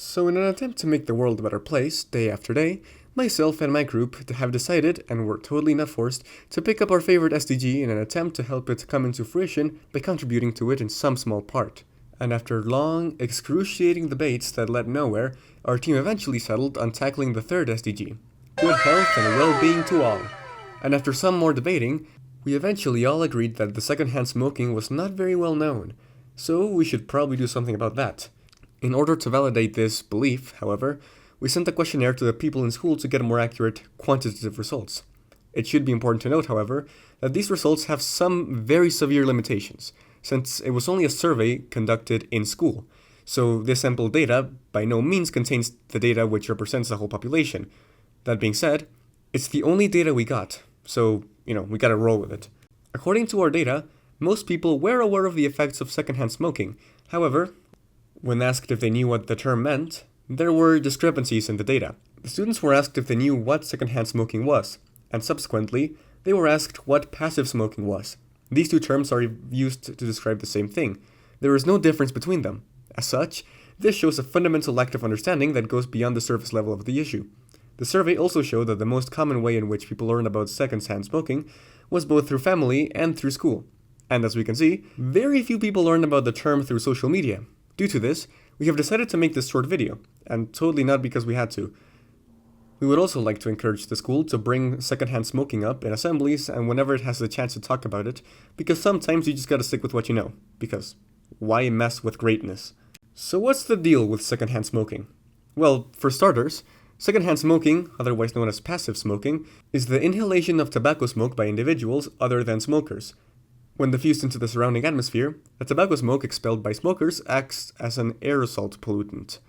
So in an attempt to make the world a better place, day after day, myself and my group have decided, and we're totally not forced, to pick up our favorite SDG in an attempt to help it come into fruition by contributing to it in some small part. And after long, excruciating debates that led nowhere, our team eventually settled on tackling the third SDG, good health and well-being to all. And after some more debating, we eventually all agreed that the secondhand smoking was not very well known, so we should probably do something about that. In order to validate this belief, however, we sent a questionnaire to the people in school to get more accurate quantitative results. It should be important to note, however, that these results have some very severe limitations, since it was only a survey conducted in school. So this sample data by no means contains the data which represents the whole population. That being said, it's the only data we got, so, we gotta roll with it. According to our data, most people were aware of the effects of secondhand smoking. However, when asked if they knew what the term meant, there were discrepancies in the data. The students were asked if they knew what secondhand smoking was, and subsequently, they were asked what passive smoking was. These two terms are used to describe the same thing. There is no difference between them. As such, this shows a fundamental lack of understanding that goes beyond the surface level of the issue. The survey also showed that the most common way in which people learn about secondhand smoking was both through family and through school. And as we can see, very few people learn about the term through social media. Due to this, we have decided to make this short video, and totally not because we had to. We would also like to encourage the school to bring secondhand smoking up in assemblies and whenever it has the chance to talk about it, because sometimes you just gotta stick with what you know, because why mess with greatness? So what's the deal with secondhand smoking? Well, for starters, secondhand smoking, otherwise known as passive smoking, is the inhalation of tobacco smoke by individuals other than smokers. When diffused into the surrounding atmosphere, the tobacco smoke expelled by smokers acts as an aerosol pollutant.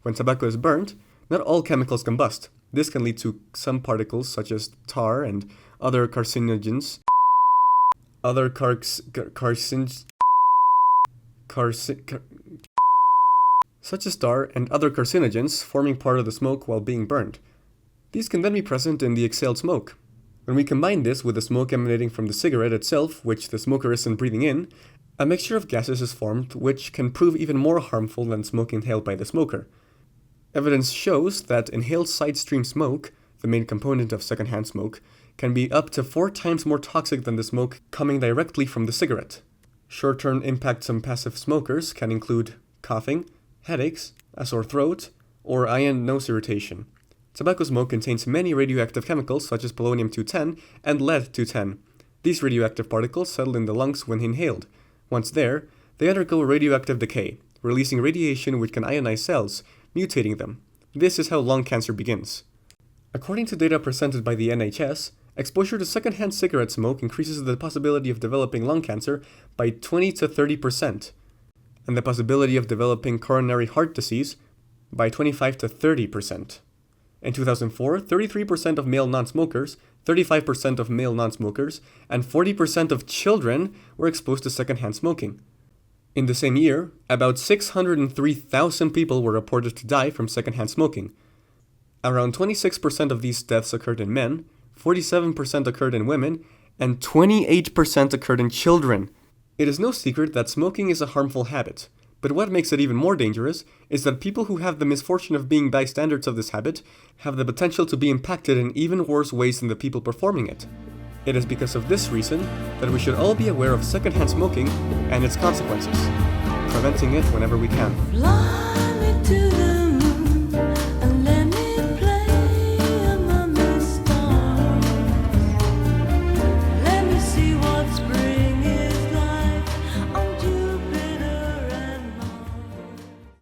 When tobacco is burnt, not all chemicals combust. This can lead to some particles such as tar and other carcinogens. Such as tar and other carcinogens forming part of the smoke while being burned. These can then be present in the exhaled smoke. When we combine this with the smoke emanating from the cigarette itself, which the smoker isn't breathing in, a mixture of gases is formed which can prove even more harmful than smoke inhaled by the smoker. Evidence shows that inhaled side stream smoke, the main component of secondhand smoke, can be up to 4 times more toxic than the smoke coming directly from the cigarette. Short-term impacts on passive smokers can include coughing, headaches, a sore throat, or eye and nose irritation. Tobacco smoke contains many radioactive chemicals such as polonium-210 and lead-210. These radioactive particles settle in the lungs when inhaled. Once there, they undergo radioactive decay, releasing radiation which can ionize cells, mutating them. This is how lung cancer begins. According to data presented by the NHS, exposure to secondhand cigarette smoke increases the possibility of developing lung cancer by 20 to 30%, and the possibility of developing coronary heart disease by 25 to 30%. In 2004, 33% of male non-smokers, 35% of male non-smokers, and 40% of children were exposed to secondhand smoking. In the same year, about 603,000 people were reported to die from secondhand smoking. Around 26% of these deaths occurred in men, 47% occurred in women, and 28% occurred in children. It is no secret that smoking is a harmful habit. But what makes it even more dangerous is that people who have the misfortune of being bystanders of this habit have the potential to be impacted in even worse ways than the people performing it. It is because of this reason that we should all be aware of secondhand smoking and its consequences, preventing it whenever we can.